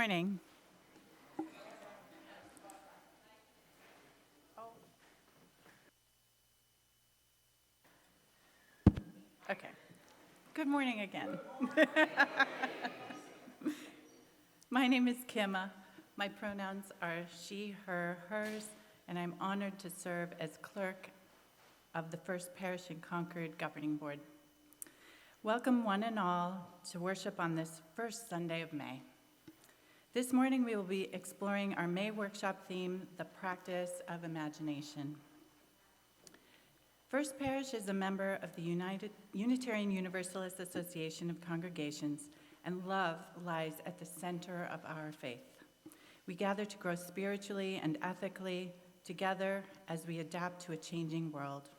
morning. Okay. Good morning again. My name is Kimma. My pronouns are she, her, hers, and I'm honored to serve as clerk of the First Parish in Concord Governing Board. Welcome one and all to worship on this first Sunday of May. This morning we will be exploring our May workshop theme, the practice of imagination. First Parish is a member of the Unitarian Universalist Association of Congregations, and love lies at the center of our faith. We gather to grow spiritually and ethically together as we adapt to a changing world.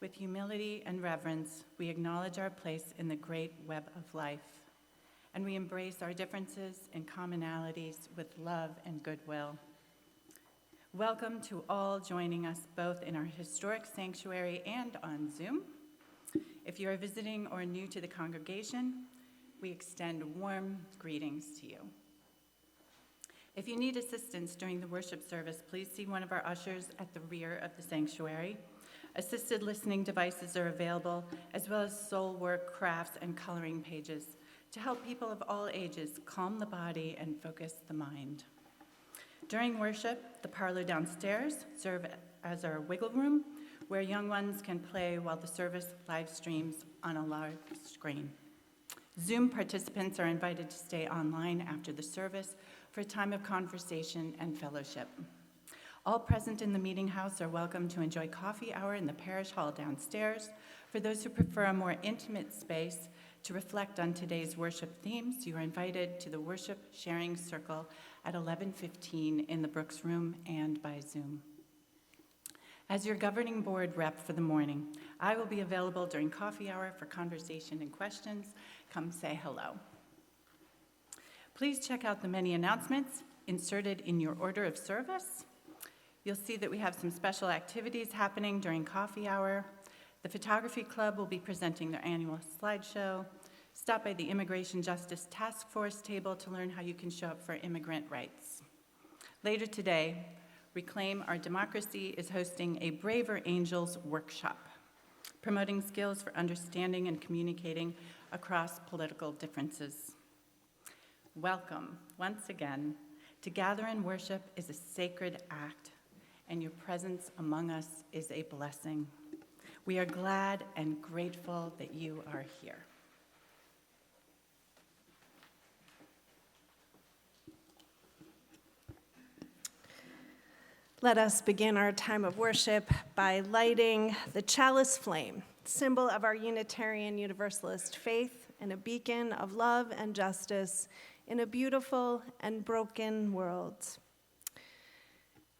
With humility and reverence, we acknowledge our place in the great web of life, and we embrace our differences and commonalities with love and goodwill. Welcome to all joining us both in our historic sanctuary and on Zoom. If you are visiting or new to the congregation, we extend warm greetings to you. If you need assistance during the worship service, please see one of our ushers at the rear of the sanctuary. Assisted listening devices are available, as well as soul work, crafts, and coloring pages to help people of all ages calm the body and focus the mind. During worship, the parlor downstairs serves as our wiggle room, where young ones can play while the service live streams on a large screen. Zoom participants are invited to stay online after the service for a time of conversation and fellowship. All present in the meeting house are welcome to enjoy coffee hour in the parish hall downstairs. For those who prefer a more intimate space to reflect on today's worship themes, you are invited to the worship sharing circle at 11:15 in the Brooks Room and by Zoom. As your governing board rep for the morning, I will be available during coffee hour for conversation and questions. Come say hello. Please check out the many announcements inserted in your order of service. You'll see that we have some special activities happening during coffee hour. The Photography Club will be presenting their annual slideshow. Stop by the Immigration Justice Task Force table to learn how you can show up for immigrant rights. Later today, Reclaim Our Democracy is hosting a Braver Angels workshop, promoting skills for understanding and communicating across political differences. Welcome, once again. To gather and worship is a sacred act, and your presence among us is a blessing. We are glad and grateful that you are here. Let us begin our time of worship by lighting the chalice flame, symbol of our Unitarian Universalist faith and a beacon of love and justice in a beautiful and broken world.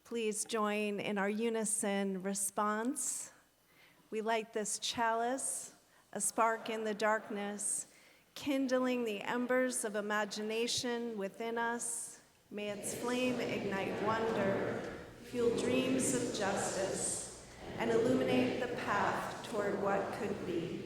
Please join in our unison response. We light this chalice, a spark in the darkness, kindling the embers of imagination within us. May its flame ignite wonder, fuel dreams of justice, and illuminate the path toward what could be.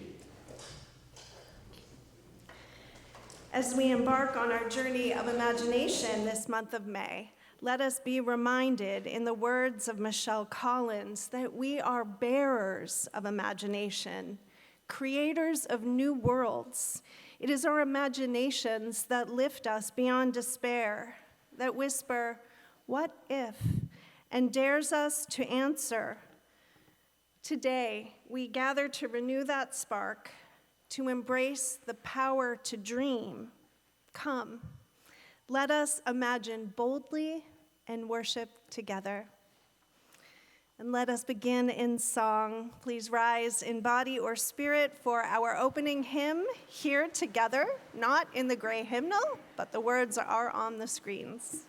As we embark on our journey of imagination this month of May, let us be reminded in the words of Michelle Collins that we are bearers of imagination, creators of new worlds. It is our imaginations that lift us beyond despair, that whisper, "What if?" and dares us to answer. Today, we gather to renew that spark, to embrace the power to dream. Come, let us imagine boldly and worship together. And let us begin in song. Please rise in body or spirit for our opening hymn here together, not in the gray hymnal, but the words are on the screens.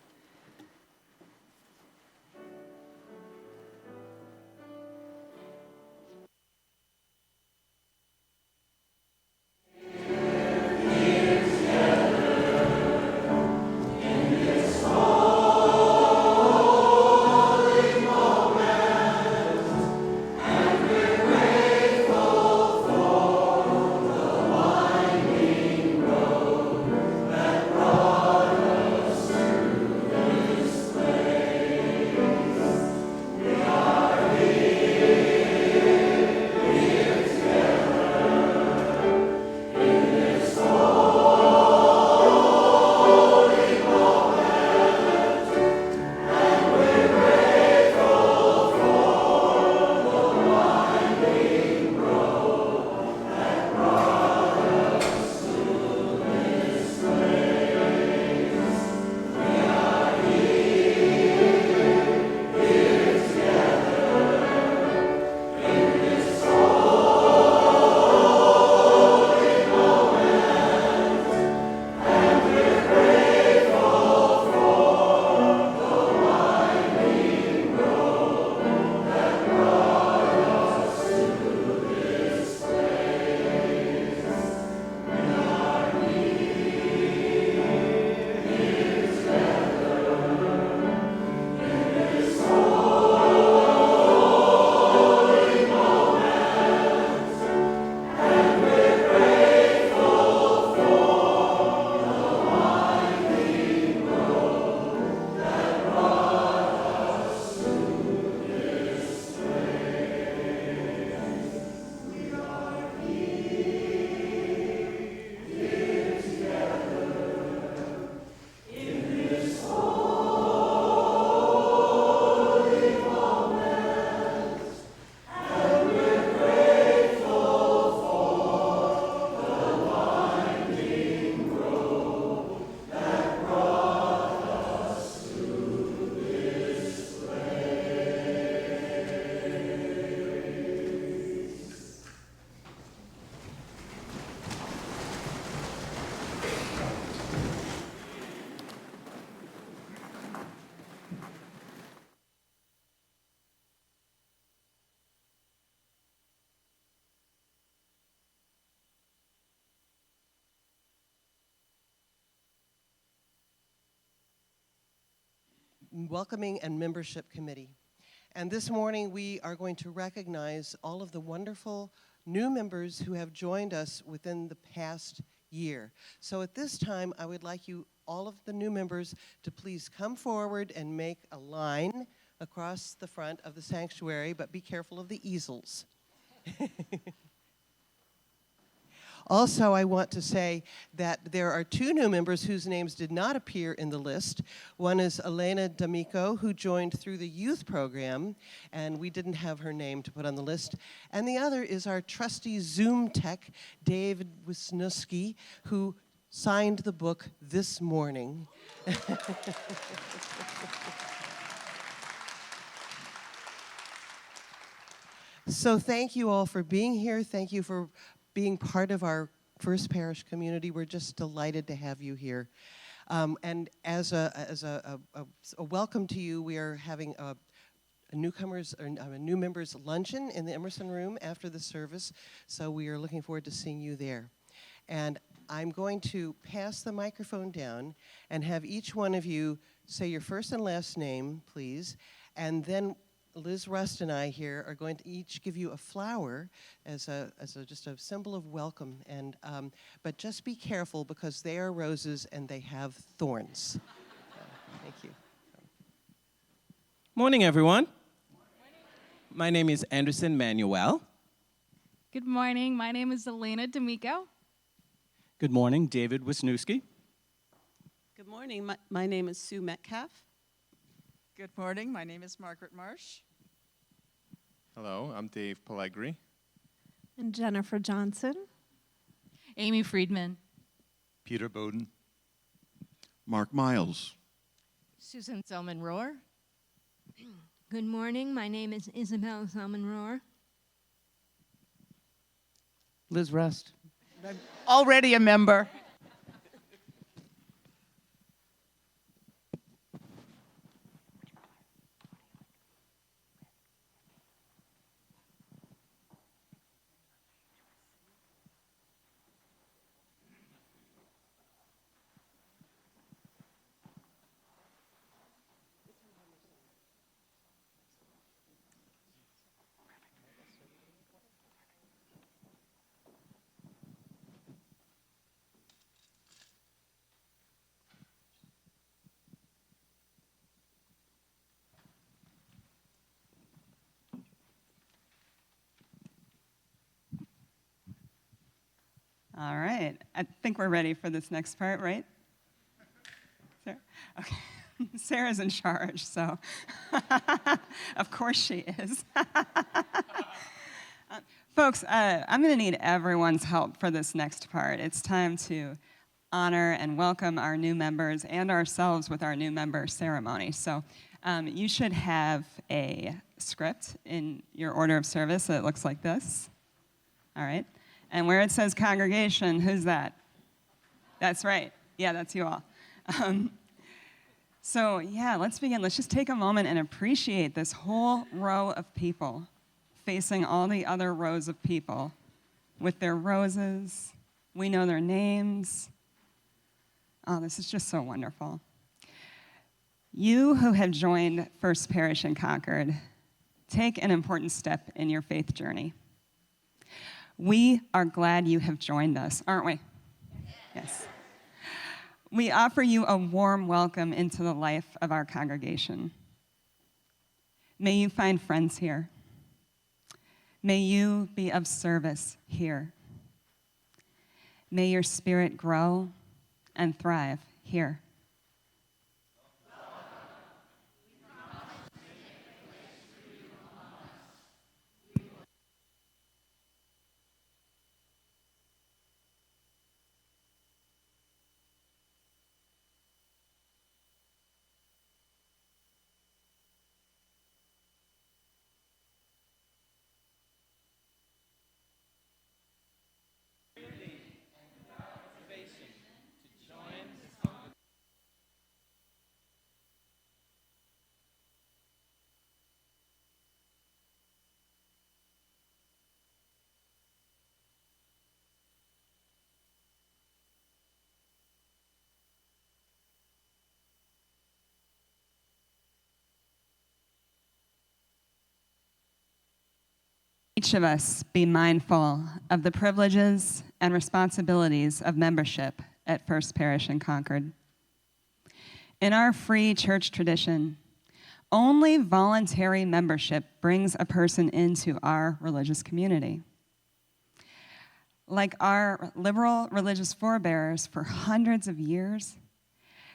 Welcoming and Membership Committee. And this morning we are going to recognize all of the wonderful new members who have joined us within the past year. So at this time, I would like you, all of the new members, to please come forward and make a line across the front of the sanctuary, but be careful of the easels. Also, I want to say that there are two new members whose names did not appear in the list. One is Elena D'Amico, who joined through the youth program, and we didn't have her name to put on the list. And the other is our trusty Zoom tech, David Wisniewski, who signed the book this morning. So thank you all for being here. Thank you for being part of our First Parish community. We're just delighted to have you here. And as a welcome to you, we are having a new members luncheon in the Emerson Room after the service. So we are looking forward to seeing you there. And I'm going to pass the microphone down and have each one of you say your first and last name, please, and then Liz Rust and I here are going to each give you a flower as just a symbol of welcome. And but just be careful because they are roses and they have thorns. Thank you. Morning, everyone. My name is Anderson Manuel. Good morning. My name is Elena D'Amico. Good morning, David Wisniewski. Good morning. My name is Sue Metcalf. Good morning. My name is Margaret Marsh. Hello, I'm Dave Pellegri. And Jennifer Johnson. Amy Friedman. Peter Bowden. Mark Miles. Susan Zellman-Rohr. Good morning. My name is Isabel Zellman-Rohr. Liz Rust. I'm already a member. All right. I think we're ready for this next part, right? Sarah? Okay. Sarah's in charge, so of course she is. Folks, I'm going to need everyone's help for this next part. It's time to honor and welcome our new members and ourselves with our new member ceremony. So you should have a script in your order of service that looks like this. All right. And where it says congregation, who's that? That's right. Yeah, that's you all. So yeah, let's begin. Let's just take a moment and appreciate this whole row of people facing all the other rows of people with their roses. We know their names. Oh, this is just so wonderful. You who have joined First Parish in Concord, take an important step in your faith journey. We are glad you have joined us, aren't we? Yes. We offer you a warm welcome into the life of our congregation. May you find friends here. May you be of service here. May your spirit grow and thrive here. each of us be mindful of the privileges and responsibilities of membership at First Parish in Concord. In our free church tradition, only voluntary membership brings a person into our religious community. Like our liberal religious forebears for hundreds of years,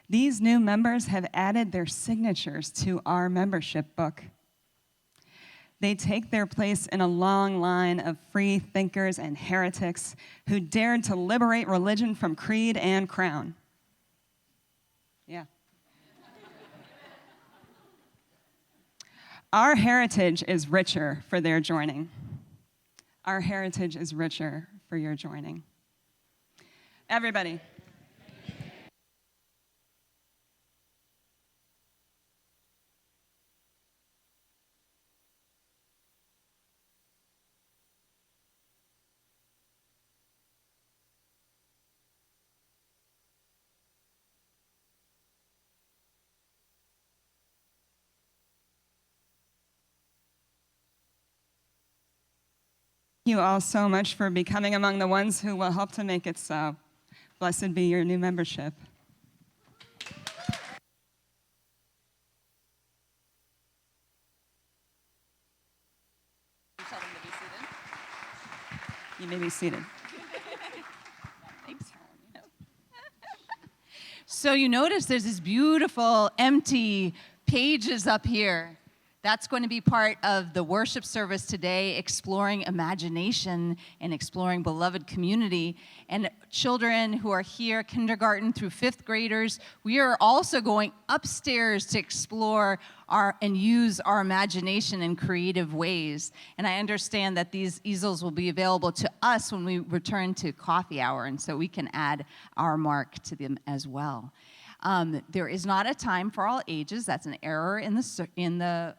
these new members have added their signatures to our membership book. They take their place in a long line of free thinkers and heretics who dared to liberate religion from creed and crown. Yeah. Our heritage is richer for their joining. Our heritage is richer for your joining. Everybody. Thank you all so much for becoming among the ones who will help to make it so. Blessed be your new membership. You may be seated. Thanks. So you notice there's these beautiful empty pages up here. That's going to be part of the worship service today, exploring imagination and exploring beloved community. And children who are here, kindergarten through fifth graders, we are also going upstairs to explore and use our imagination in creative ways. And I understand that these easels will be available to us when we return to coffee hour, and so we can add our mark to them as well. There is not a time for all ages. That's an error in the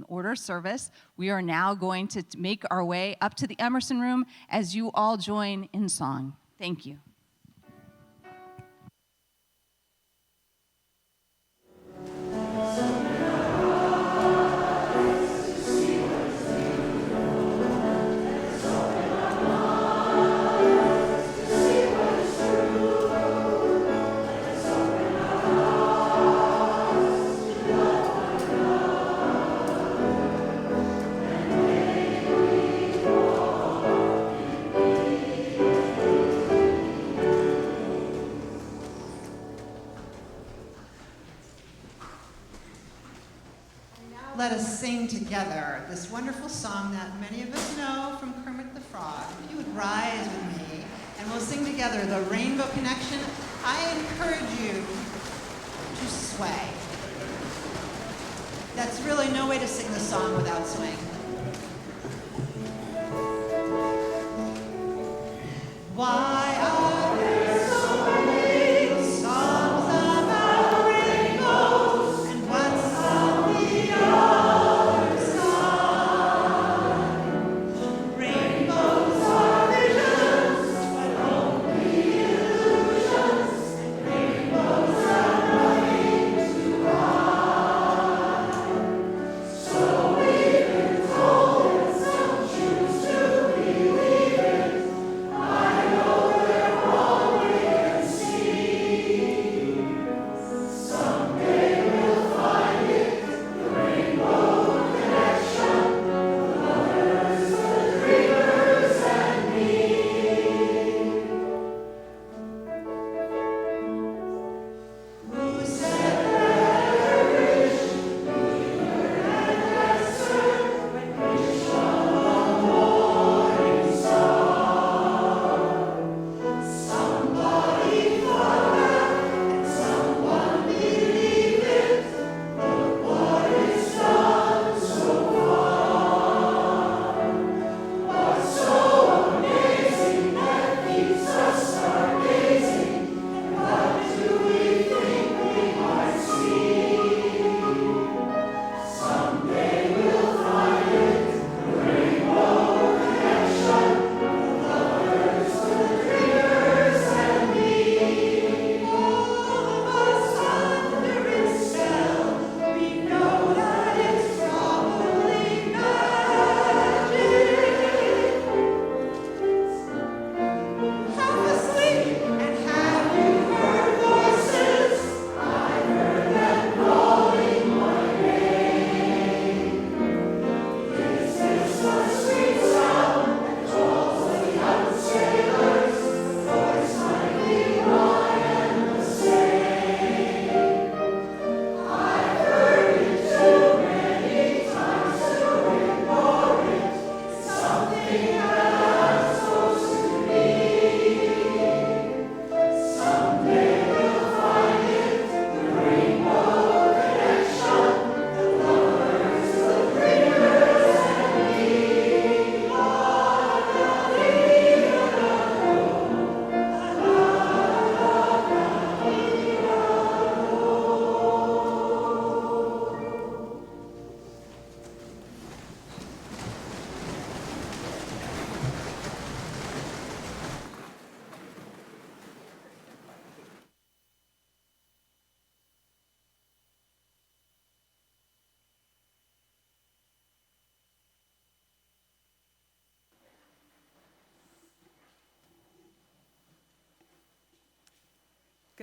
order service. We are now going to make our way up to the Emerson Room as you all join in song. Thank you. Let us sing together this wonderful song that many of us know from Kermit the Frog. If you would rise with me, and we'll sing together the Rainbow Connection. I encourage you to sway. That's really no way to sing the song without swaying. Why are there so many songs about rainbows, and what's on the other side? Rainbows are visions, but only illusions. Rainbows are nothing to hide. So we can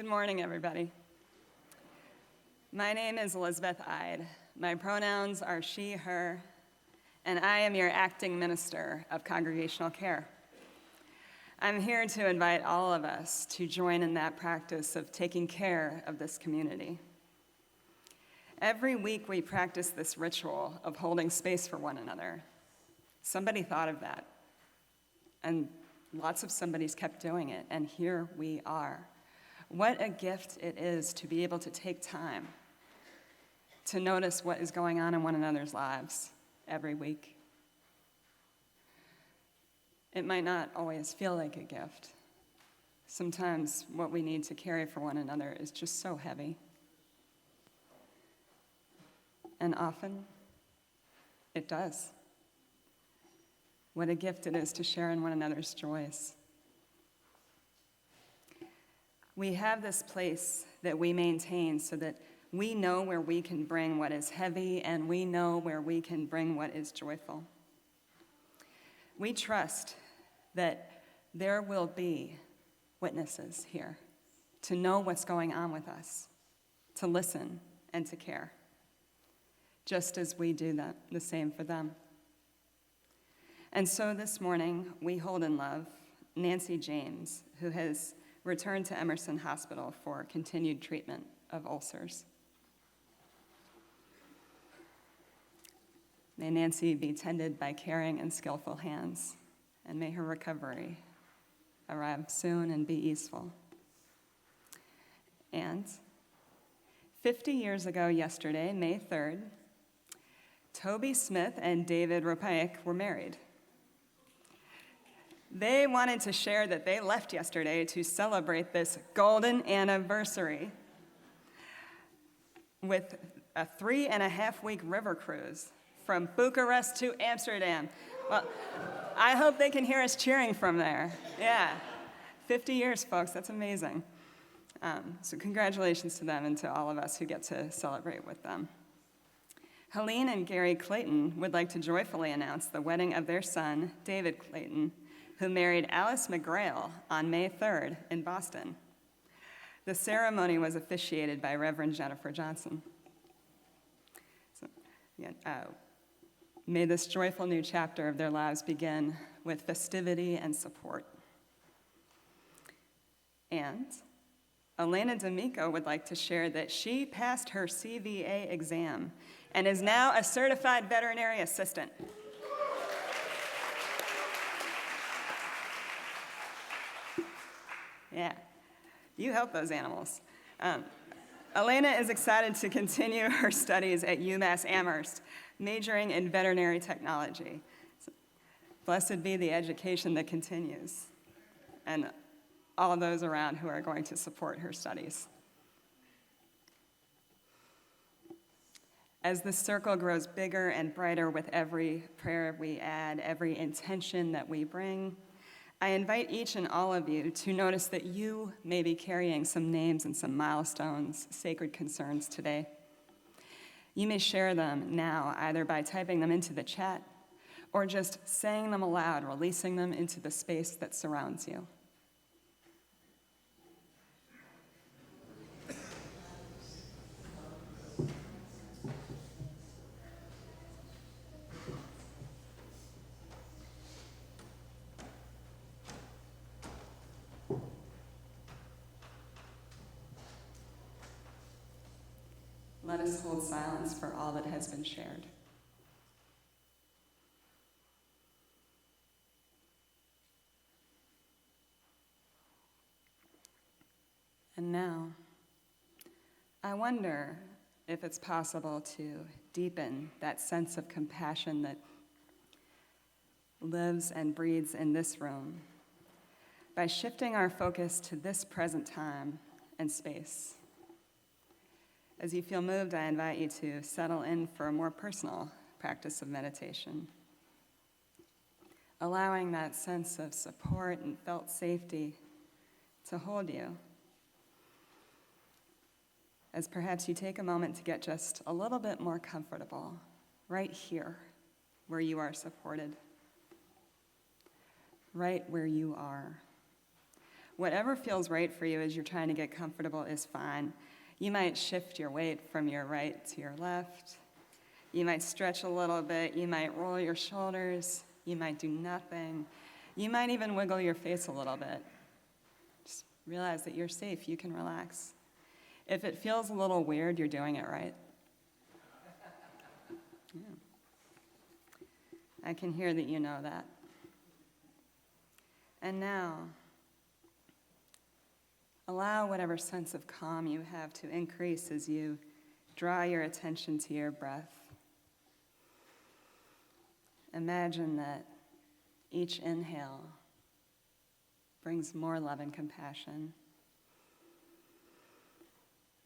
Good morning, everybody. My name is Elizabeth Ide. My pronouns are she, her, and I am your acting minister of congregational care. I'm here to invite all of us to join in that practice of taking care of this community. Every week we practice this ritual of holding space for one another. Somebody thought of that, and lots of somebody's kept doing it, and here we are. What a gift it is to be able to take time to notice what is going on in one another's lives every week. It might not always feel like a gift. Sometimes what we need to carry for one another is just so heavy. And often, it does. What a gift it is to share in one another's joys. We have this place that we maintain so that we know where we can bring what is heavy, and we know where we can bring what is joyful. We trust that there will be witnesses here to know what's going on with us, to listen and to care, just as we do the same for them. And so this morning, we hold in love Nancy James, who has returned to Emerson Hospital for continued treatment of ulcers. May Nancy be tended by caring and skillful hands, and may her recovery arrive soon and be easeful. And 50 years ago yesterday, May 3rd, Toby Smith and David Ropaik were married. They wanted to share that they left yesterday to celebrate this golden anniversary with a 3.5-week river cruise from Bucharest to Amsterdam. Well, I hope they can hear us cheering from there. Yeah, 50 years, folks, that's amazing. So congratulations to them and to all of us who get to celebrate with them. Helene and Gary Clayton would like to joyfully announce the wedding of their son, David Clayton, who married Alice McGrail on May 3rd in Boston. The ceremony was officiated by Reverend Jennifer Johnson. So, again, may this joyful new chapter of their lives begin with festivity and support. And Elena D'Amico would like to share that she passed her CVA exam and is now a certified veterinary assistant. Yeah, you help those animals. Elena is excited to continue her studies at UMass Amherst, majoring in veterinary technology. So, blessed be the education that continues, and all of those around who are going to support her studies. As the circle grows bigger and brighter with every prayer we add, every intention that we bring, I invite each and all of you to notice that you may be carrying some names and some milestones, sacred concerns today. You may share them now, either by typing them into the chat or just saying them aloud, releasing them into the space that surrounds you. Let us hold silence for all that has been shared. And now, I wonder if it's possible to deepen that sense of compassion that lives and breathes in this room by shifting our focus to this present time and space. As you feel moved, I invite you to settle in for a more personal practice of meditation, allowing that sense of support and felt safety to hold you, as perhaps you take a moment to get just a little bit more comfortable right here where you are supported, right where you are. whatever feels right for you as you're trying to get comfortable is fine. You might shift your weight from your right to your left. You might stretch a little bit. You might roll your shoulders. You might do nothing. You might even wiggle your face a little bit. Just realize that you're safe. You can relax. If it feels a little weird, you're doing it right. Yeah. I can hear that you know that. And now, allow whatever sense of calm you have to increase as you draw your attention to your breath. Imagine that each inhale brings more love and compassion.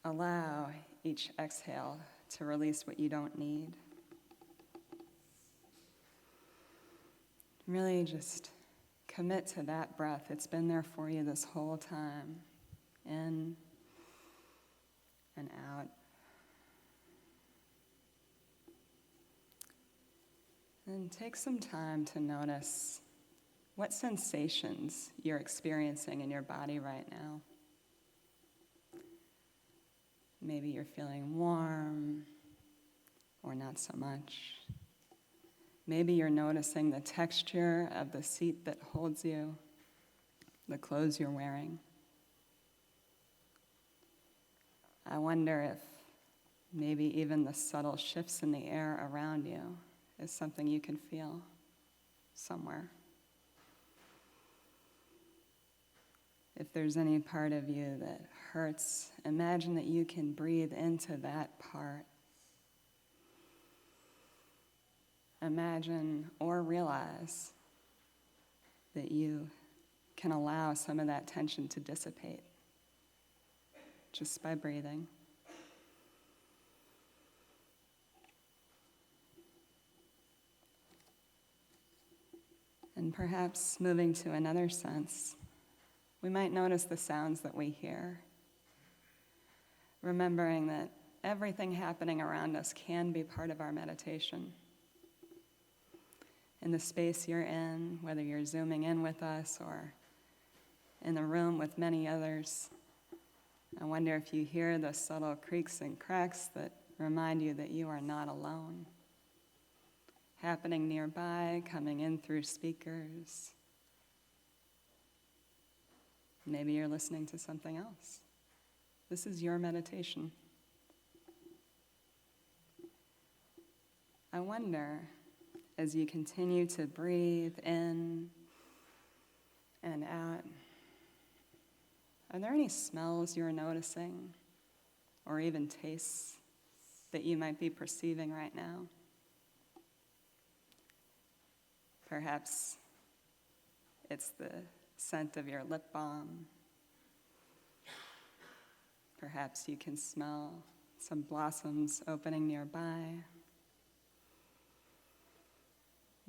Allow each exhale to release what you don't need. Really just commit to that breath. It's been there for you this whole time. In and out. And take some time to notice what sensations you're experiencing in your body right now. Maybe you're feeling warm or not so much. Maybe you're noticing the texture of the seat that holds you, the clothes you're wearing. I wonder if maybe even the subtle shifts in the air around you is something you can feel somewhere. If there's any part of you that hurts, imagine that you can breathe into that part. Imagine or realize that you can allow some of that tension to dissipate just by breathing. And perhaps moving to another sense, we might notice the sounds that we hear, remembering that everything happening around us can be part of our meditation. In the space you're in, whether you're zooming in with us or in the room with many others, I wonder if you hear the subtle creaks and cracks that remind you that you are not alone. Happening nearby, coming in through speakers. Maybe you're listening to something else. This is your meditation. I wonder, as you continue to breathe in and out, are there any smells you're noticing or even tastes that you might be perceiving right now? Perhaps it's the scent of your lip balm. Perhaps you can smell some blossoms opening nearby.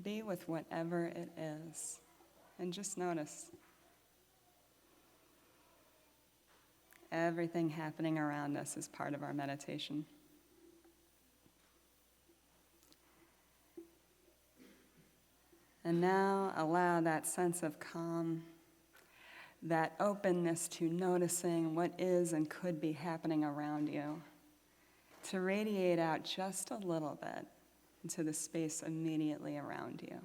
Be with whatever it is and just notice. Everything happening around us is part of our meditation. And now allow that sense of calm, that openness to noticing what is and could be happening around you, to radiate out just a little bit into the space immediately around you.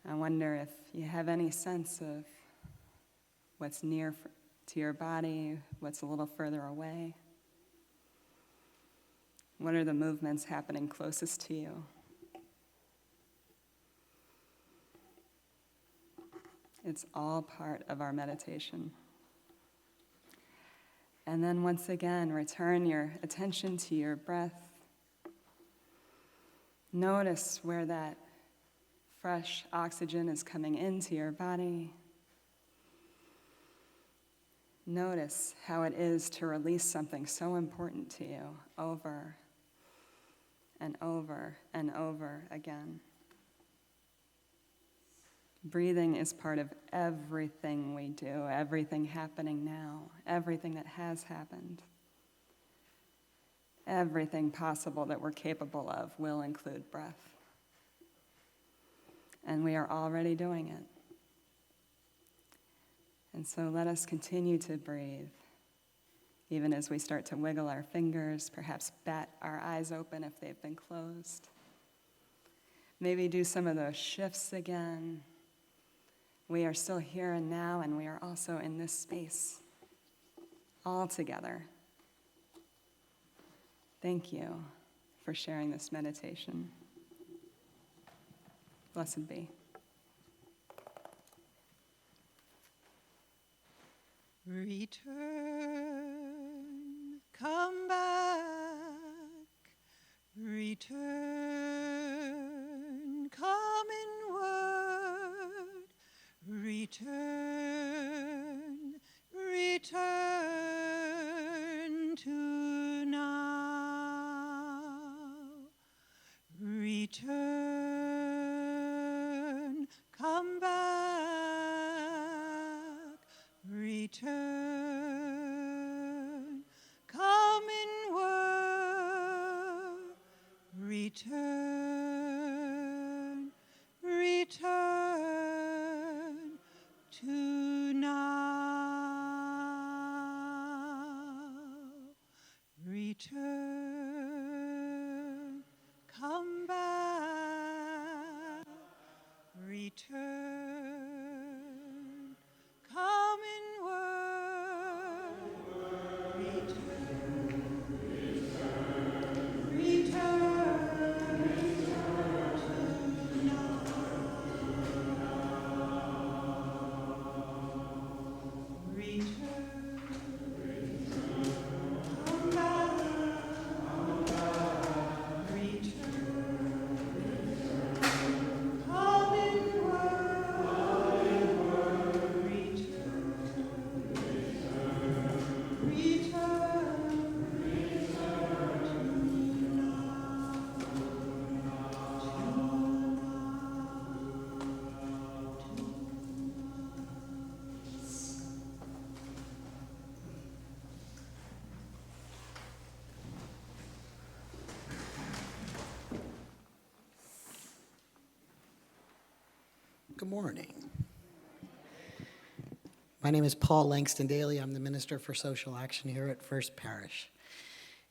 I wonder if you have any sense of what's near to your body, what's a little further away. What are the movements happening closest to you? It's all part of our meditation. And then once again, return your attention to your breath. Notice where that fresh oxygen is coming into your body. Notice how it is to release something so important to you over and over and over again. Breathing is part of everything we do, everything happening now, everything that has happened. Everything possible that we're capable of will include breath. And we are already doing it. And so let us continue to breathe, even as we start to wiggle our fingers, perhaps bat our eyes open if they've been closed. Maybe do some of those shifts again. We are still here and now, and we are also in this space, all together. Thank you for sharing this meditation. Blessed be. Return, come back, return, come inward, return, return to now, return, come back, return, come inward, return, return to now, return, come back, return, come inward, return, return, to now, return, come back, return, come inward, return, Good morning. My name is Paul Langston Daly. I'm the Minister for Social Action here at First Parish.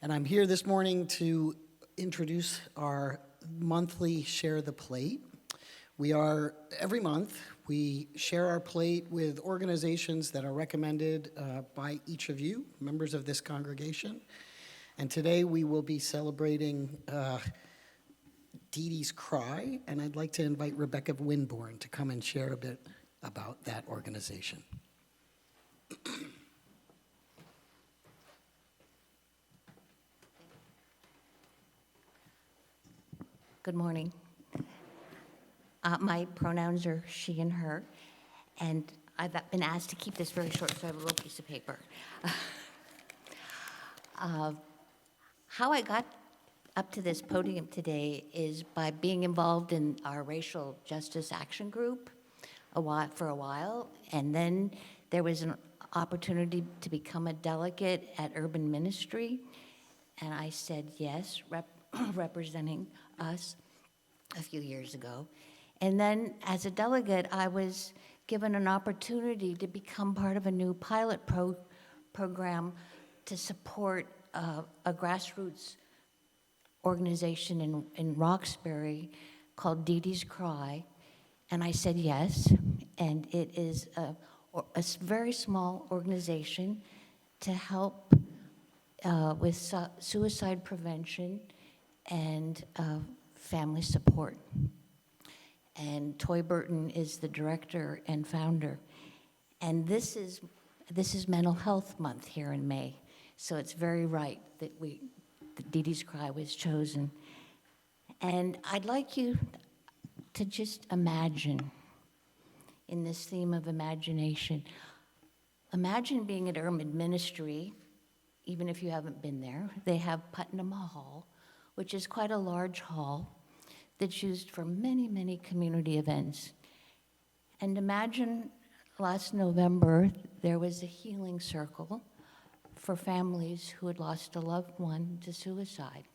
And I'm here this morning to introduce our monthly Share the Plate. Every month, we share our plate with organizations that are recommended by each of you, members of this congregation. And today we will be celebrating Dee Dee's Cry, and I'd like to invite Rebecca Winborn to come and share a bit about that organization. Good morning. My pronouns are she and her, and I've been asked to keep this very short, so I have a little piece of paper. How I got up to this podium today is by being involved in our racial justice action group for a while, and then there was an opportunity to become a delegate at Urban Ministry, and I said yes, representing us a few years ago. And then as a delegate, I was given an opportunity to become part of a new pilot program to support a grassroots organization in Roxbury called Dee Dee's Cry, and I said yes, and it is a very small organization to help with suicide prevention and family support. And Toy Burton is the director and founder. And this is Mental Health Month here in May, so it's very right that Dee Dee's Cry was chosen. And I'd like you to just imagine, in this theme of imagination, imagine being at Urban Ministry, even if you haven't been there. They have Putnam Hall, which is quite a large hall that's used for many, many community events. And imagine last November, there was a healing circle for families who had lost a loved one to suicide.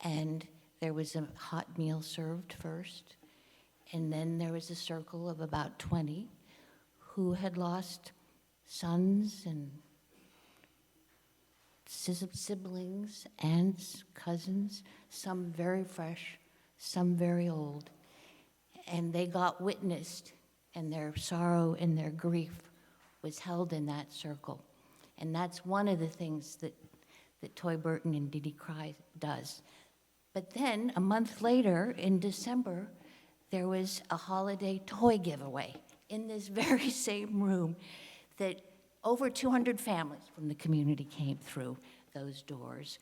And there was a hot meal served first, and then there was a circle of about 20 who had lost sons and siblings, aunts, cousins, some very fresh, some very old. And they got witnessed, and their sorrow and their grief was held in that circle. And that's one of the things that Toy Burton and Dee Dee Cry does. But then, a month later, in December, there was a holiday toy giveaway in this very same room that over 200 families from the community came through those doors.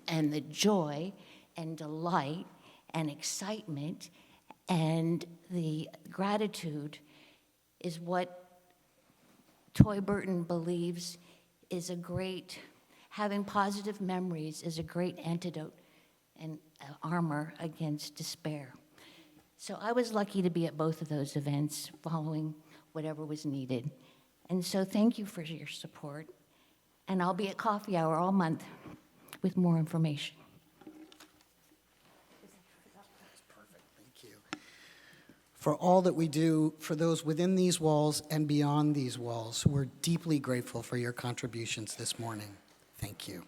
And the joy and delight and excitement and the gratitude is what Toy Burton believes is a great, having positive memories is a great antidote and armor against despair. So I was lucky to be at both of those events, following whatever was needed. And so thank you for your support. And I'll be at coffee hour all month with more information. For all that we do for those within these walls and beyond these walls, we're deeply grateful for your contributions this morning. Thank you.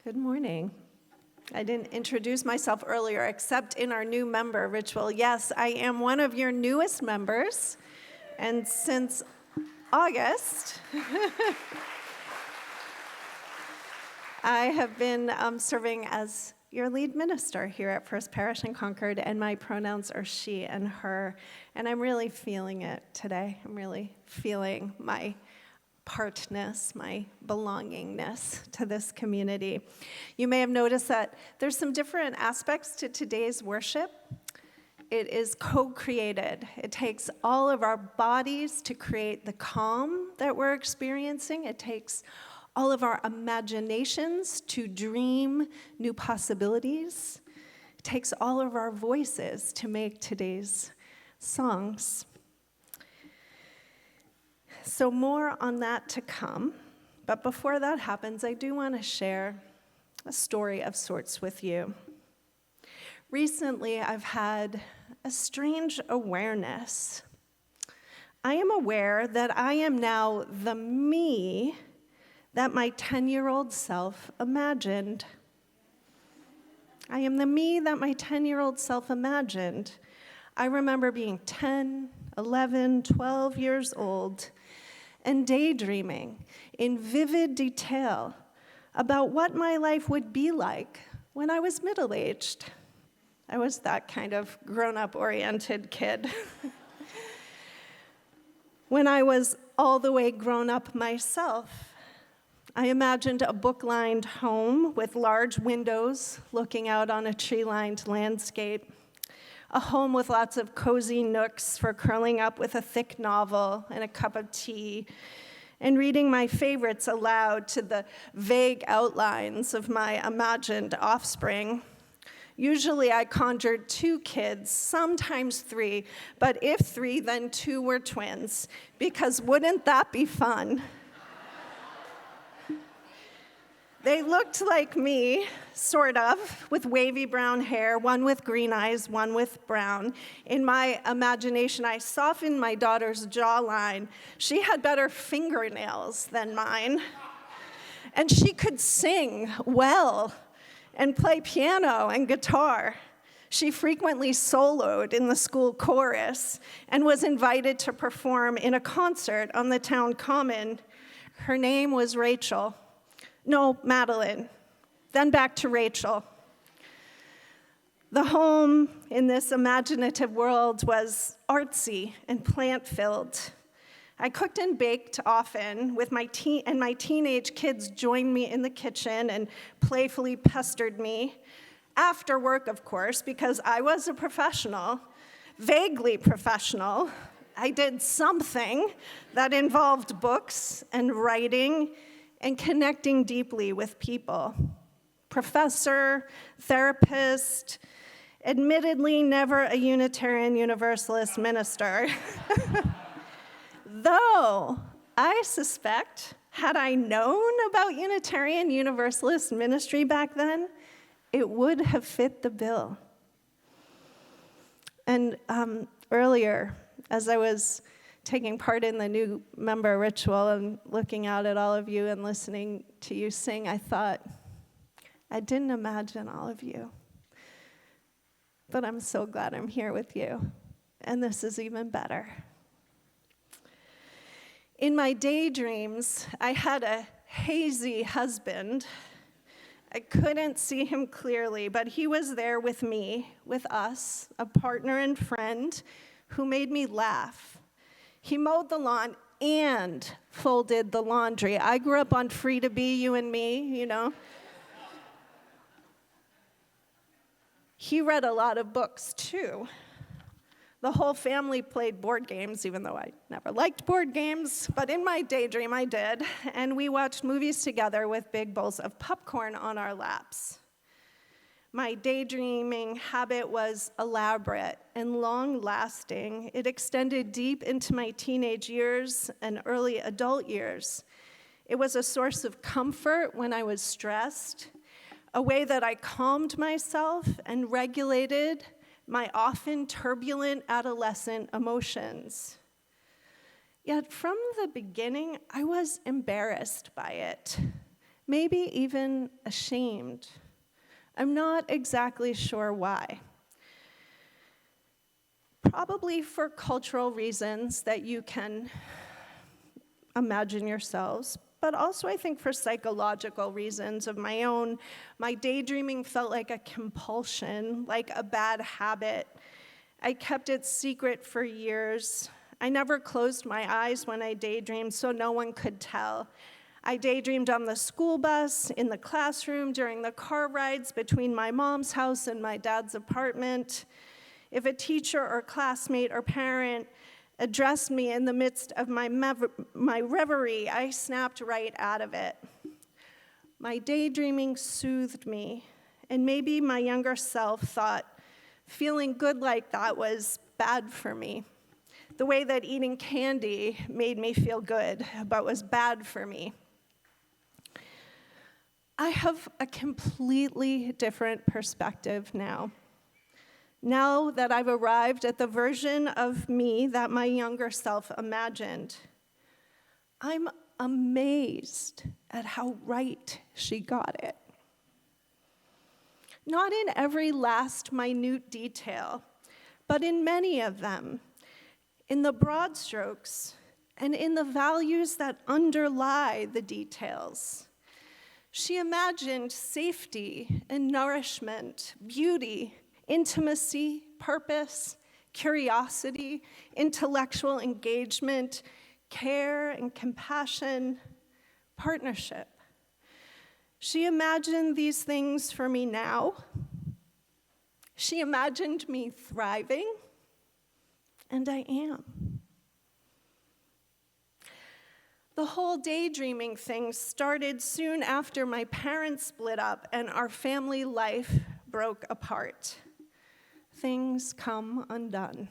Good morning. I didn't introduce myself earlier, except in our new member ritual. Yes, I am one of your newest members, and since August, I have been serving as your lead minister here at First Parish in Concord, and my pronouns are she and her, and I'm really feeling it today. I'm really feeling my partness, my belongingness to this community. You may have noticed that there's some different aspects to today's worship. It is co-created. It takes all of our bodies to create the calm that we're experiencing. It takes all of our imaginations to dream new possibilities. It takes all of our voices to make today's songs. So more on that to come. But before that happens, I do want to share a story of sorts with you. Recently, I've had a strange awareness. I am aware that I am now the me that my 10-year-old self imagined. I am the me that my 10-year-old self imagined. I remember being 10, 11, 12 years old and daydreaming in vivid detail about what my life would be like when I was middle-aged. I was that kind of grown-up oriented kid. When I was all the way grown up myself, I imagined a book-lined home with large windows looking out on a tree-lined landscape, a home with lots of cozy nooks for curling up with a thick novel and a cup of tea, and reading my favorites aloud to the vague outlines of my imagined offspring. Usually I conjured 2 kids, sometimes 3, but if 3, then 2 were twins, because wouldn't that be fun? They looked like me, sort of, with wavy brown hair, one with green eyes, one with brown. In my imagination, I softened my daughter's jawline. She had better fingernails than mine. And she could sing well and play piano and guitar. She frequently soloed in the school chorus and was invited to perform in a concert on the town common. Her name was Rachel. No, Madeline. Then back to Rachel. The home in this imaginative world was artsy and plant-filled. I cooked and baked often, with my teenage kids joined me in the kitchen and playfully pestered me. After work, of course, because I was a professional, vaguely professional. I did something that involved books and writing and connecting deeply with people. Professor, therapist, admittedly never a Unitarian Universalist minister. Though I suspect, had I known about Unitarian Universalist ministry back then, it would have fit the bill. And earlier, as I was taking part in the new member ritual and looking out at all of you and listening to you sing, I thought, I didn't imagine all of you. But I'm so glad I'm here with you. And this is even better. In my daydreams, I had a hazy husband. I couldn't see him clearly, but he was there with me, with us, a partner and friend who made me laugh. He mowed the lawn and folded the laundry. I grew up on Free to Be, You and Me, you know. He read a lot of books, too. The whole family played board games, even though I never liked board games, but in my daydream I did, and we watched movies together with big bowls of popcorn on our laps. My daydreaming habit was elaborate and long-lasting. It extended deep into my teenage years and early adult years. It was a source of comfort when I was stressed, a way that I calmed myself and regulated my often turbulent adolescent emotions. Yet from the beginning, I was embarrassed by it, maybe even ashamed. I'm not exactly sure why. Probably for cultural reasons that you can imagine yourselves, but also I think for psychological reasons of my own. My daydreaming felt like a compulsion, like a bad habit. I kept it secret for years. I never closed my eyes when I daydreamed, so no one could tell. I daydreamed on the school bus, in the classroom, during the car rides between my mom's house and my dad's apartment. If a teacher or classmate or parent addressed me in the midst of my reverie, I snapped right out of it. My daydreaming soothed me, and maybe my younger self thought feeling good like that was bad for me. The way that eating candy made me feel good, but was bad for me. I have a completely different perspective now. Now that I've arrived at the version of me that my younger self imagined, I'm amazed at how right she got it. Not in every last minute detail, but in many of them, in the broad strokes, and in the values that underlie the details. She imagined safety and nourishment, beauty, intimacy, purpose, curiosity, intellectual engagement, care and compassion, partnership. She imagined these things for me now. She imagined me thriving, and I am. The whole daydreaming thing started soon after my parents split up and our family life broke apart. Things come undone.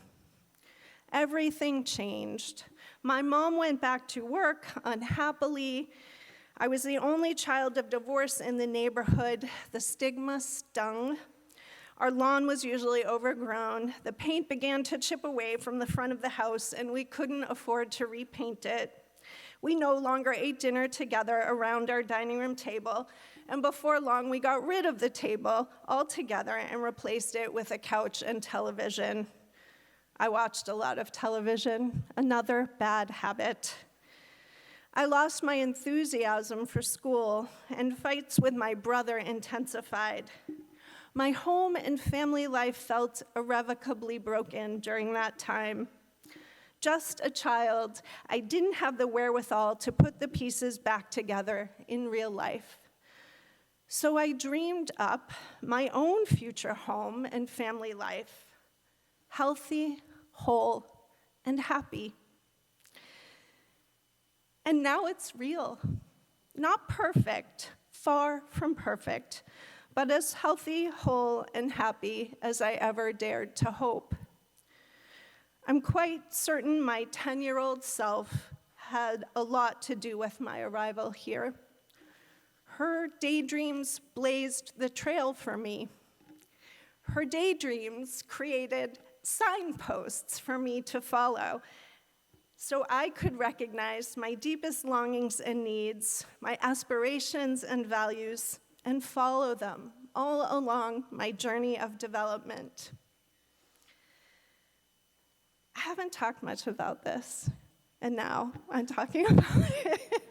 Everything changed. My mom went back to work unhappily. I was the only child of divorce in the neighborhood. The stigma stung. Our lawn was usually overgrown. The paint began to chip away from the front of the house, and we couldn't afford to repaint it. We no longer ate dinner together around our dining room table, and before long, we got rid of the table altogether and replaced it with a couch and television. I watched a lot of television, another bad habit. I lost my enthusiasm for school, and fights with my brother intensified. My home and family life felt irrevocably broken during that time. Just a child, I didn't have the wherewithal to put the pieces back together in real life. So I dreamed up my own future home and family life, healthy, whole, and happy. And now it's real. Not perfect, far from perfect, but as healthy, whole, and happy as I ever dared to hope. I'm quite certain my 10-year-old self had a lot to do with my arrival here. Her daydreams blazed the trail for me. Her daydreams created signposts for me to follow, so I could recognize my deepest longings and needs, my aspirations and values, and follow them all along my journey of development. I haven't talked much about this, and now I'm talking about it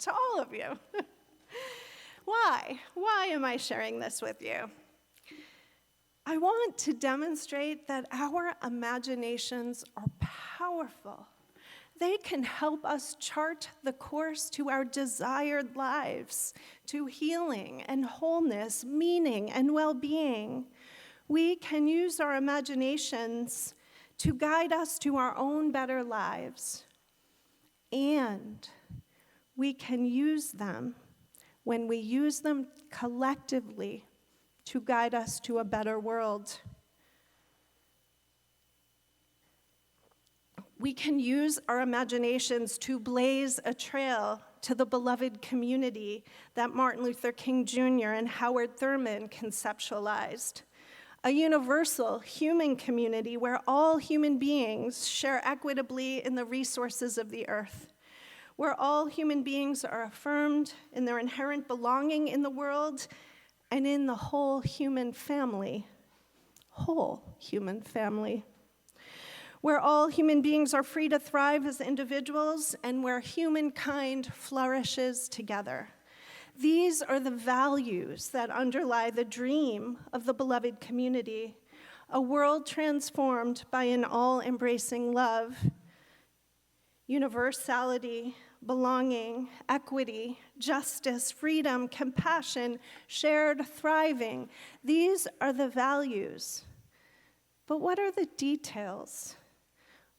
to all of you. Why? Why am I sharing this with you? I want to demonstrate that our imaginations are powerful. They can help us chart the course to our desired lives, to healing and wholeness, meaning and well-being. We can use our imaginations to guide us to our own better lives. And we can use them when we use them collectively to guide us to a better world. We can use our imaginations to blaze a trail to the beloved community that Martin Luther King Jr. and Howard Thurman conceptualized. A universal human community where all human beings share equitably in the resources of the earth, where all human beings are affirmed in their inherent belonging in the world and in the whole human family, where all human beings are free to thrive as individuals and where humankind flourishes together. These are the values that underlie the dream of the beloved community, a world transformed by an all-embracing love, universality, belonging, equity, justice, freedom, compassion, shared thriving. These are the values. But what are the details?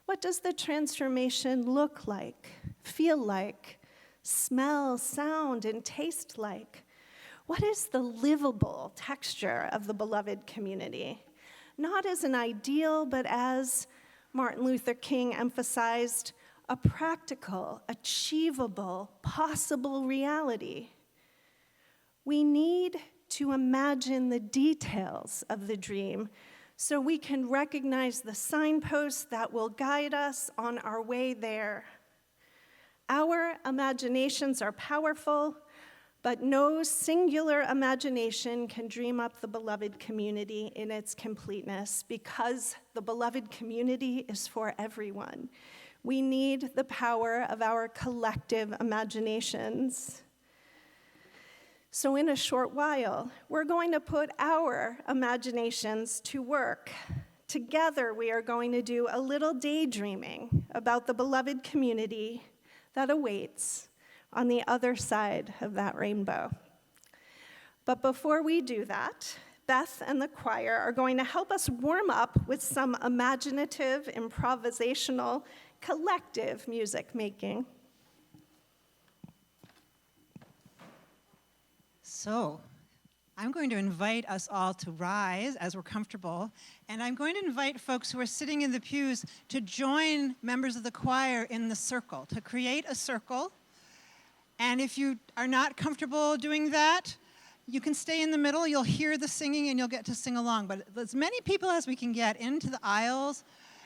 What does the transformation look like, feel like, smell, sound, and taste like? What is the livable texture of the beloved community? Not as an ideal, but as Martin Luther King emphasized, a practical, achievable, possible reality. We need to imagine the details of the dream so we can recognize the signposts that will guide us on our way there. Our imaginations are powerful, but no singular imagination can dream up the beloved community in its completeness because the beloved community is for everyone. We need the power of our collective imaginations. So in a short while, we're going to put our imaginations to work Together, we are going to do a little daydreaming about the beloved community that awaits on the other side of that rainbow. But before we do that, Beth and the choir are going to help us warm up with some imaginative, improvisational, collective music making. So, I'm going to invite us all to rise as we're comfortable, and I'm going to invite folks who are sitting in the pews to join members of the choir in the circle, to create a circle. And if you are not comfortable doing that, you can stay in the middle. You'll hear the singing and you'll get to sing along. But as many people as we can get into the aisles,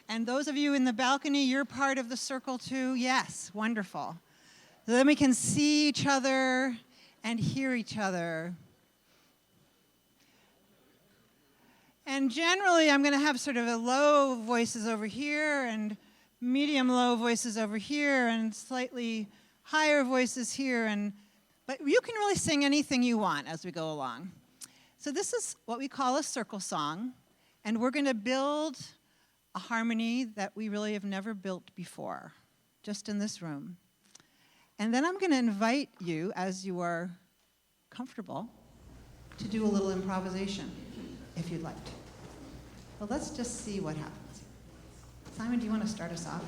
and those of you in the balcony, you're part of the circle too. Yes, wonderful. So then we can see each other and hear each other. And generally, I'm going to have sort of a low voices over here and medium low voices over here and slightly higher voices here. But you can really sing anything you want as we go along. So this is what we call a circle song. And we're going to build a harmony that we really have never built before, just in this room. And then I'm going to invite you, as you are comfortable, to do a little improvisation, if you'd like to. Well, let's just see what happens. Simon, do you want to start us off?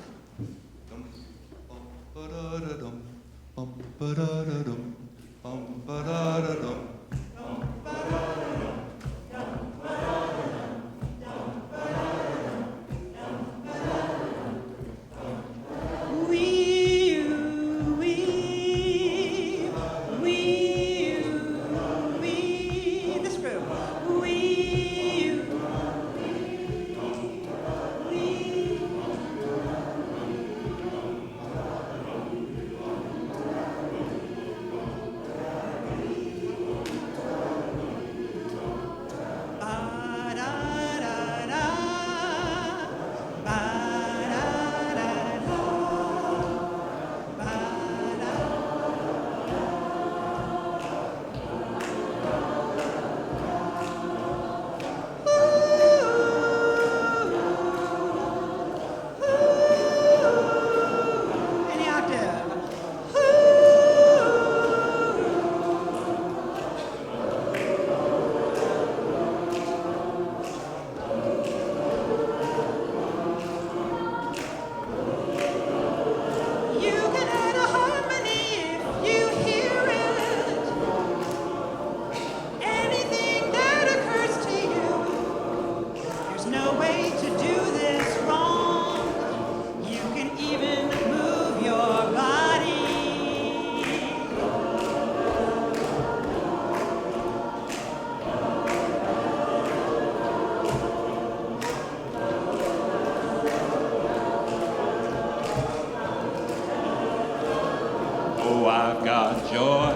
I've got joy.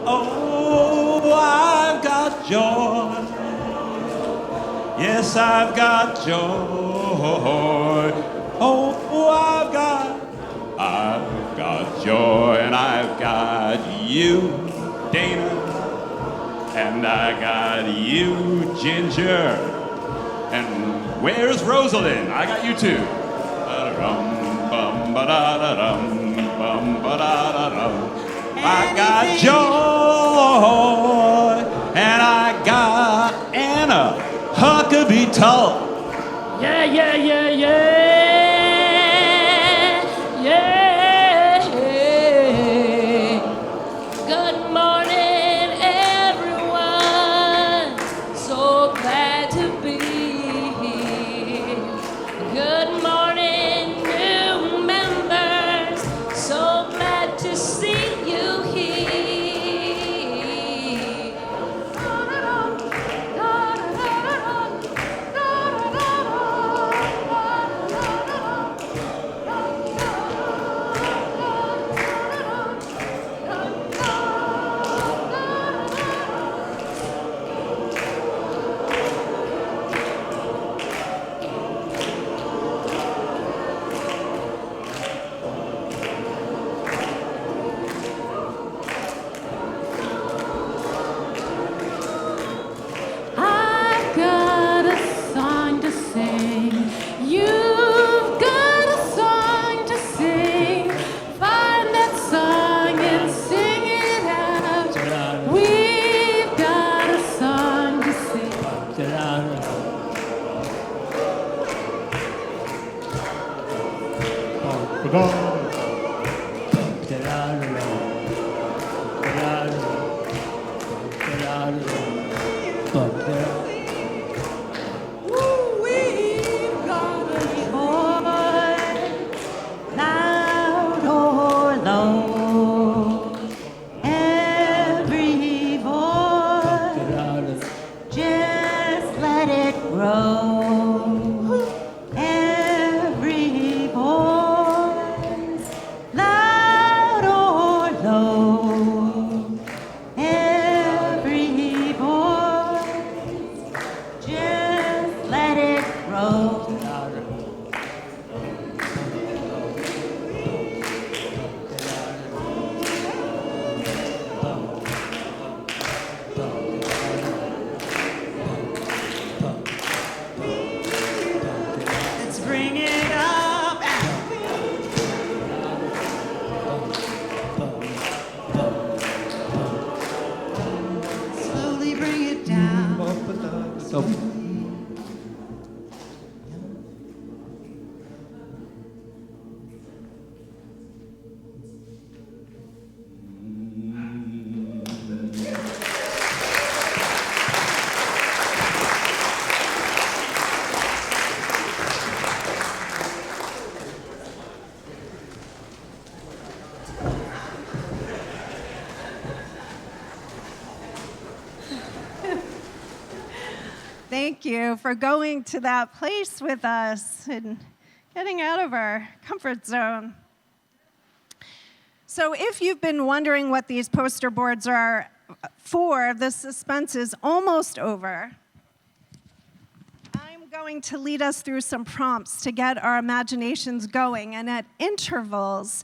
Oh, I've got joy. Yes, I've got joy. Oh, I've got joy, and I've got you, Dana, and I got you, Ginger, and where's Rosalind? I got you too. I got joy, and I got Anna Huckabee Tull. Yeah, yeah, yeah, yeah, yeah. Good morning, everyone. So glad to be here. Good morning, new members. So glad to see you here. Loud or low, every voice, just let it grow. Every voice, loud or low, every voice, just let it grow. Let's bring it up. Slowly bring it down. Thank you for going to that place with us and getting out of our comfort zone. So if you've been wondering what these poster boards are for, the suspense is almost over. I'm going to lead us through some prompts to get our imaginations going, and at intervals,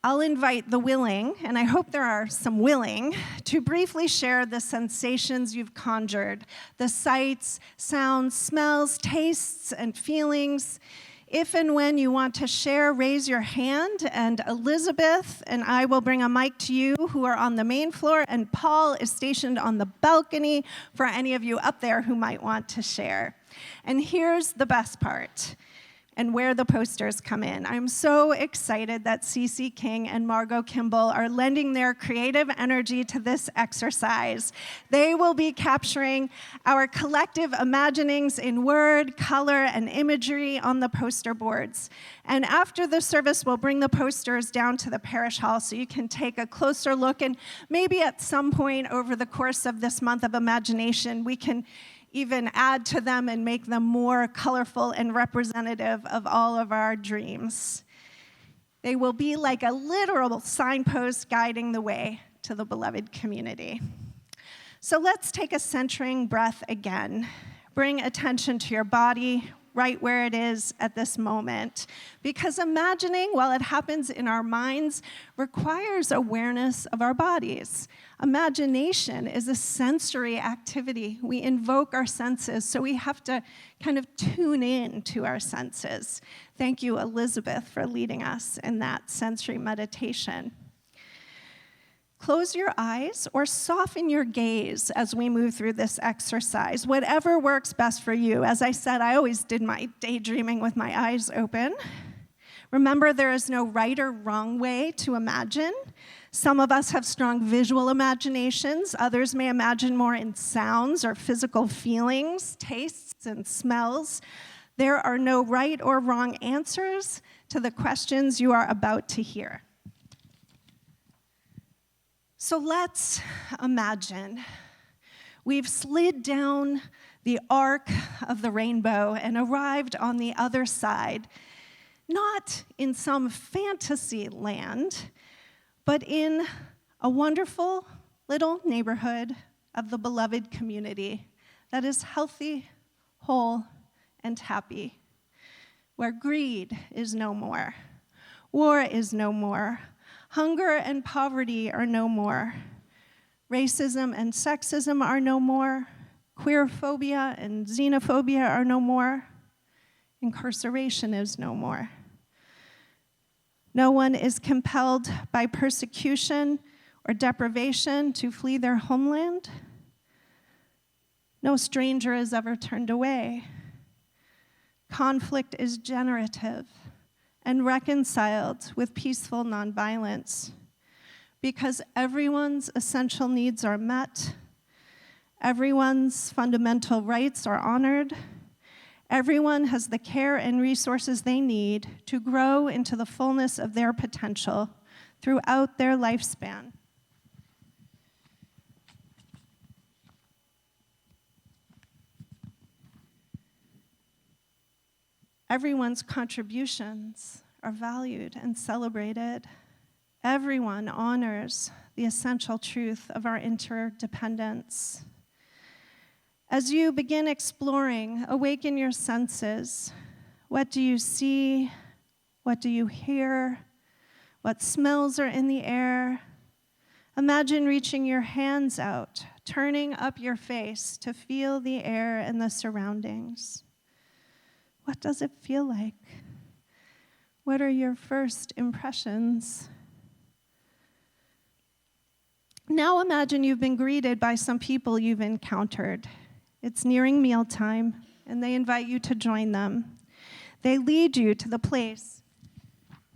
I'll invite the willing, and I hope there are some willing, to briefly share the sensations you've conjured, the sights, sounds, smells, tastes, and feelings. If and when you want to share, raise your hand, and Elizabeth and I will bring a mic to you who are on the main floor, and Paul is stationed on the balcony for any of you up there who might want to share. And here's the best part, and where the posters come in. I'm so excited that Cece King and Margot Kimball are lending their creative energy to this exercise. They will be capturing our collective imaginings in word, color, and imagery on the poster boards. And after the service, we'll bring the posters down to the parish hall so you can take a closer look, and maybe at some point over the course of this month of imagination, we can even add to them and make them more colorful and representative of all of our dreams. They will be like a literal signpost guiding the way to the beloved community. So let's take a centering breath again. Bring attention to your body right where it is at this moment. Because imagining, while it happens in our minds, requires awareness of our bodies. Imagination is a sensory activity. We invoke our senses, so we have to kind of tune in to our senses. Thank you, Elizabeth, for leading us in that sensory meditation. Close your eyes or soften your gaze as we move through this exercise, whatever works best for you. As I said, I always did my daydreaming with my eyes open. Remember, there is no right or wrong way to imagine. Some of us have strong visual imaginations. Others may imagine more in sounds or physical feelings, tastes, and smells. There are no right or wrong answers to the questions you are about to hear. So let's imagine we've slid down the arc of the rainbow and arrived on the other side, not in some fantasy land, but in a wonderful little neighborhood of the beloved community that is healthy, whole, and happy, where greed is no more, war is no more, hunger and poverty are no more, racism and sexism are no more, queerphobia and xenophobia are no more, incarceration is no more. No one is compelled by persecution or deprivation to flee their homeland. No stranger is ever turned away. Conflict is generative, and reconciled with peaceful nonviolence, because everyone's essential needs are met, everyone's fundamental rights are honored, everyone has the care and resources they need to grow into the fullness of their potential throughout their lifespan. Everyone's contributions are valued and celebrated. Everyone honors the essential truth of our interdependence. As you begin exploring, awaken your senses. What do you see? What do you hear? What smells are in the air? Imagine reaching your hands out, turning up your face to feel the air and the surroundings. What does it feel like? What are your first impressions? Now imagine you've been greeted by some people you've encountered. It's nearing mealtime, and they invite you to join them. They lead you to the place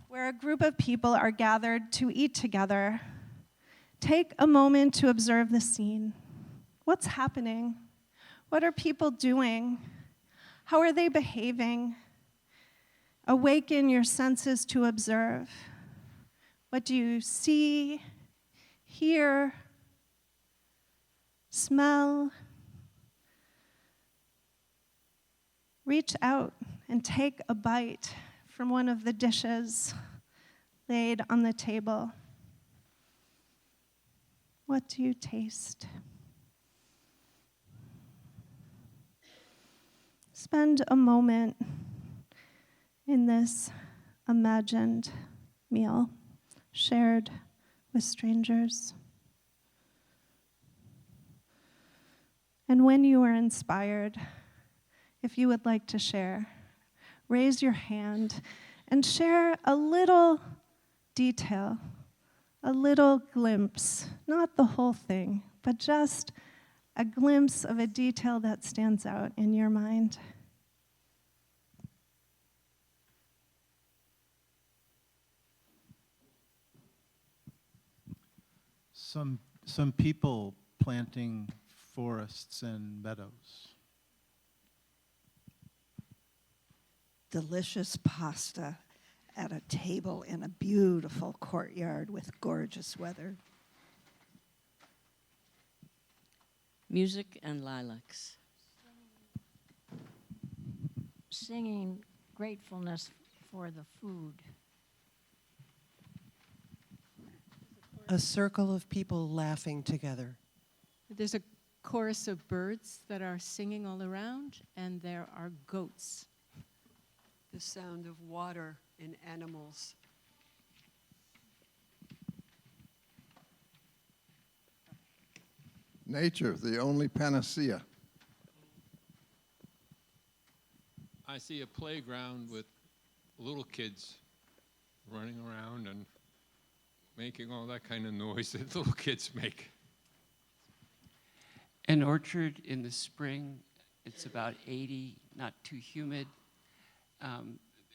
where a group of people are gathered to eat together. Take a moment to observe the scene. What's happening? What are people doing? How are they behaving? Awaken your senses to observe. What do you see, hear, smell? Reach out and take a bite from one of the dishes laid on the table. What do you taste? Spend a moment in this imagined meal shared with strangers. And when you are inspired, if you would like to share, raise your hand and share a little detail, a little glimpse, not the whole thing, but just a glimpse of a detail that stands out in your mind. Some people planting forests and meadows. Delicious pasta at a table in a beautiful courtyard with gorgeous weather. Music and lilacs. Singing gratefulness for the food. A circle of people laughing together. There's a chorus of birds that are singing all around, and there are goats. The sound of water in animals. Nature, the only panacea. I see a playground with little kids running around and making all that kind of noise that little kids make. An orchard in the spring. It's about 80, not too humid.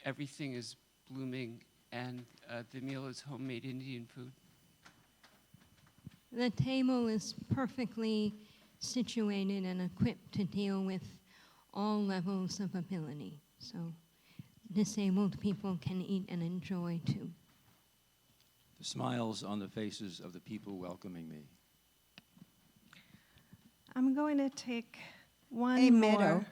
Everything is blooming, and the meal is homemade Indian food. The table is perfectly situated and equipped to deal with all levels of ability. So disabled people can eat and enjoy too. The smiles on the faces of the people welcoming me. I'm going to take one Hey, more. Meadow.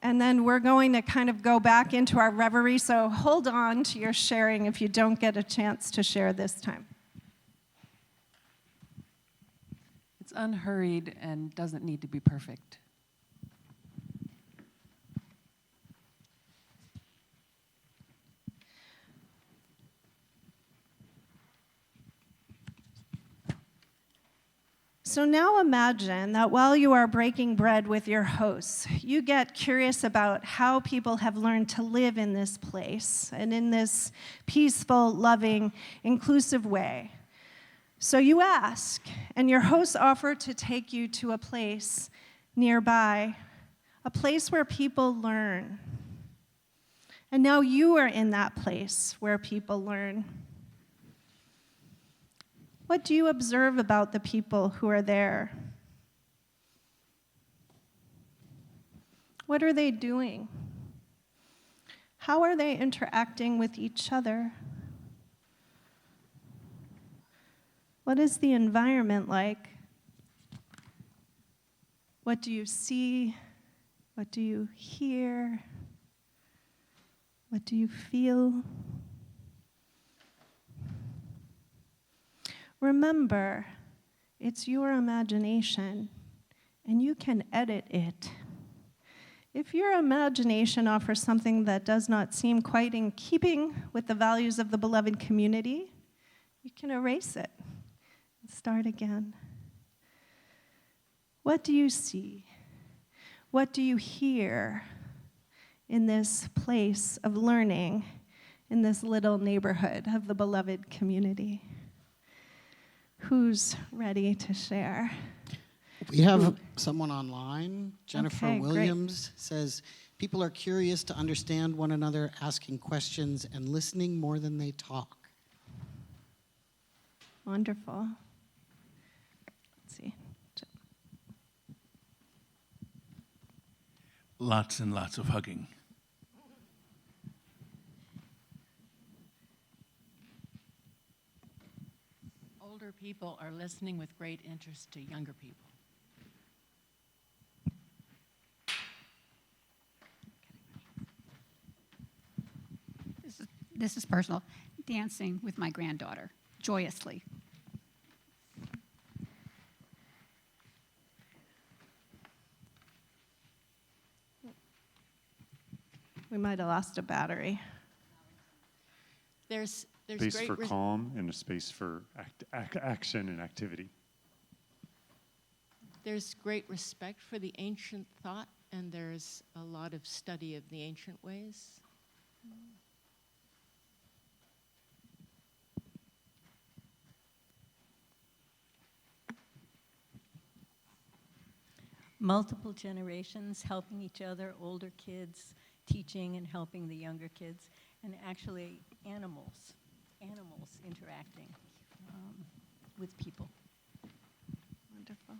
And then we're going to kind of go back into our reverie, so hold on to your sharing if you don't get a chance to share this time. It's unhurried and doesn't need to be perfect. So now imagine that while you are breaking bread with your hosts, you get curious about how people have learned to live in this place and in this peaceful, loving, inclusive way. So you ask, and your hosts offer to take you to a place nearby, a place where people learn. And now you are in that place where people learn. What do you observe about the people who are there? What are they doing? How are they interacting with each other? What is the environment like? What do you see? What do you hear? What do you feel? Remember, it's your imagination, and you can edit it. If your imagination offers something that does not seem quite in keeping with the values of the beloved community, you can erase it and start again. What do you see? What do you hear in this place of learning, in this little neighborhood of the beloved community? Who's ready to share? We have someone online. Jennifer Okay, Williams says, people are curious to understand one another, asking questions and listening more than they talk. Wonderful. Let's see. Lots and lots of hugging. Older people are listening with great interest to younger people. This is personal. Dancing with my granddaughter, joyously. We might have lost a battery. There's Space great for calm and a space for action and activity. There's great respect for the ancient thought, and there's a lot of study of the ancient ways. Multiple generations helping each other, older kids teaching and helping the younger kids, and actually animals interacting with people. Wonderful.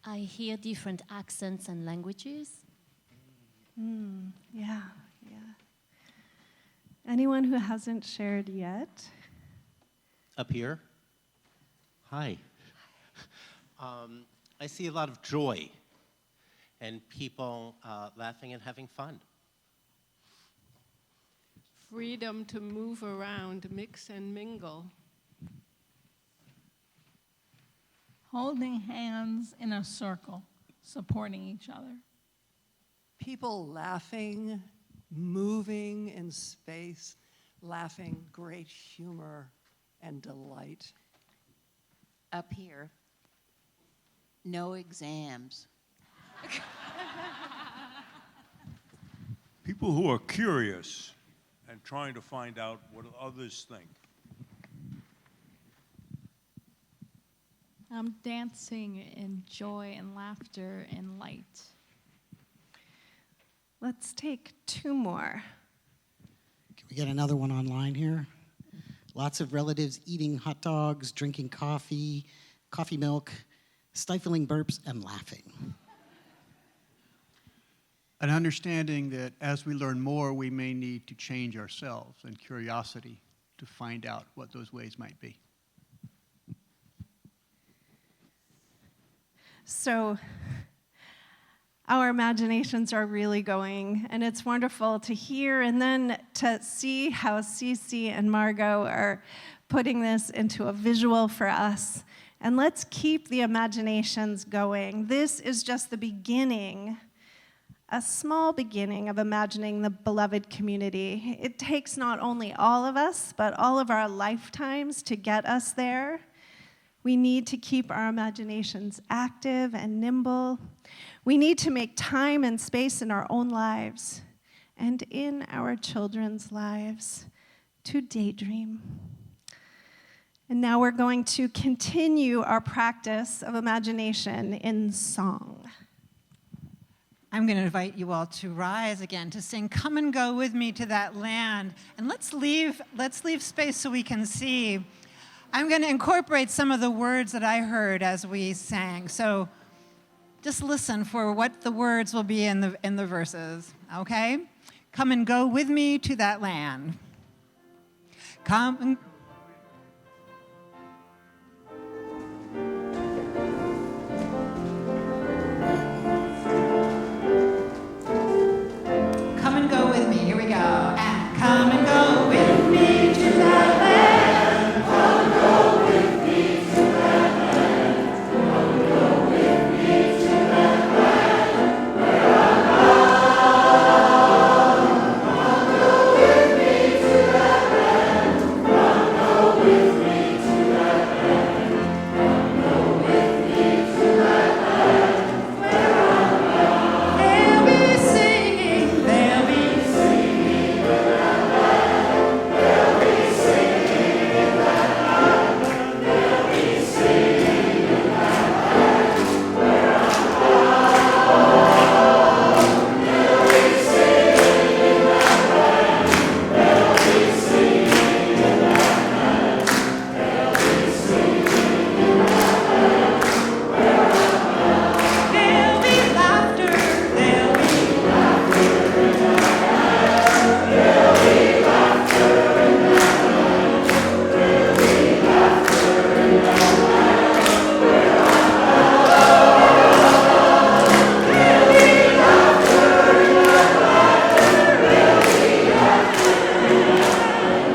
I hear different accents and languages. Yeah. Anyone who hasn't shared yet? Up here. Hi. I see a lot of joy and people laughing and having fun. Freedom to move around, mix and mingle. Holding hands in a circle, supporting each other. People laughing, moving in space, laughing, great humor and delight. Up here, no exams. People who are curious and trying to find out what others think. Dancing in joy and laughter and light. Let's take two more. Can we get another one online here? Lots of relatives eating hot dogs, drinking coffee, coffee milk, stifling burps, and laughing. An understanding that as we learn more, we may need to change ourselves, and curiosity to find out what those ways might be. So our imaginations are really going, and it's wonderful to hear and then to see how Cece and Margot are putting this into a visual for us. And let's keep the imaginations going. This is just the beginning, a small beginning of imagining the beloved community. It takes not only all of us, but all of our lifetimes to get us there. We need to keep our imaginations active and nimble. We need to make time and space in our own lives and in our children's lives to daydream. And now we're going to continue our practice of imagination in song. I'm going to invite you all to rise again, to sing "Come and Go With Me to That Land." And let's leave space so we can see. I'm going to incorporate some of the words that I heard as we sang. So just listen for what the words will be in the verses, okay? Come and go with me to that land. Come and come and go with me. Here we go. And come and go with me to that land. Come and go with me to that land. Come and go with me to that land where I'm Come and go with me to that land. Come and go with me to that land. Come and go with me to that land where I'm They'll be singing. They'll be singing in that land. They'll be singing in that land. They'll be singing in that land where I'm They'll be singing in that land. They'll be singing in that land. They'll be singing in that land where I'm There'll be laughter. There'll be laughter in that land. There'll be laughter in that land. There'll be laughter in that land where I'm There'll be laughter in that land. There'll be laughter in that land. There'll be laughter in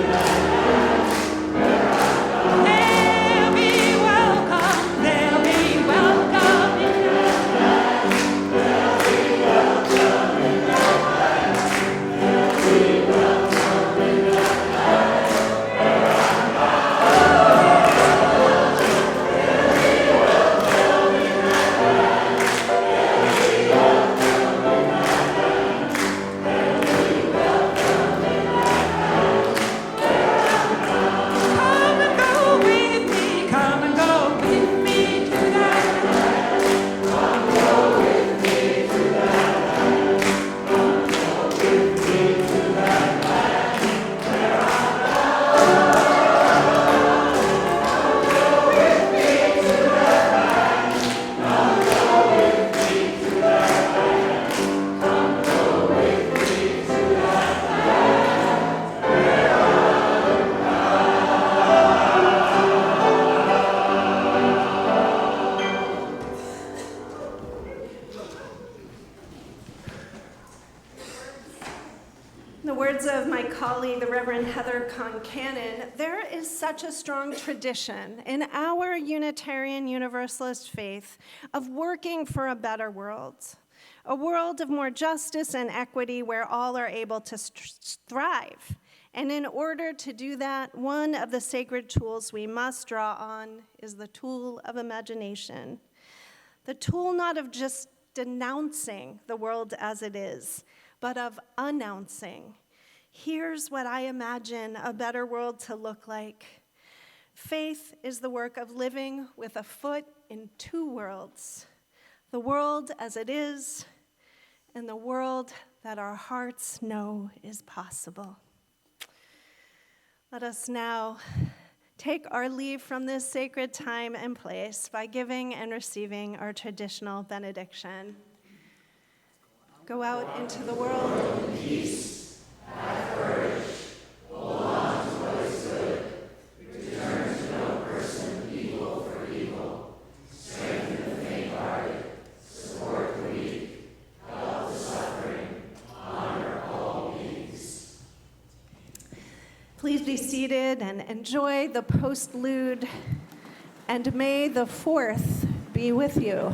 that land where They'll be welcome. They'll be welcome in that land. They'll be welcome in that land. They'll be welcome in that land where I'm They'll be welcome in that land. They'll be welcome in that land. They'll be welcome in that land where Come and go with me. Come and go with me to that land. Come and go with me to that land. Come and go with me to that land where I'm Come and go with me to that land. Come and go with me to that land. Come and go with me to that land where In the words of my colleague, the Reverend Heather Concannon, there is such a strong tradition in our Unitarian Universalist faith of working for a better world, a world of more justice and equity where all are able to thrive. And in order to do that, one of the sacred tools we must draw on is the tool of imagination. The tool not of just denouncing the world as it is, but of announcing. Here's what I imagine a better world to look like. Faith is the work of living with a foot in two worlds, the world as it is, and the world that our hearts know is possible. Let us now take our leave from this sacred time and place by giving and receiving our traditional benediction. Go out into the world in peace, have courage, hold on to what is good, return to no person evil for evil, strengthen the faint-hearted, support the weak, help the suffering, honor all beings. Please be seated and enjoy the postlude, and may the 4th be with you.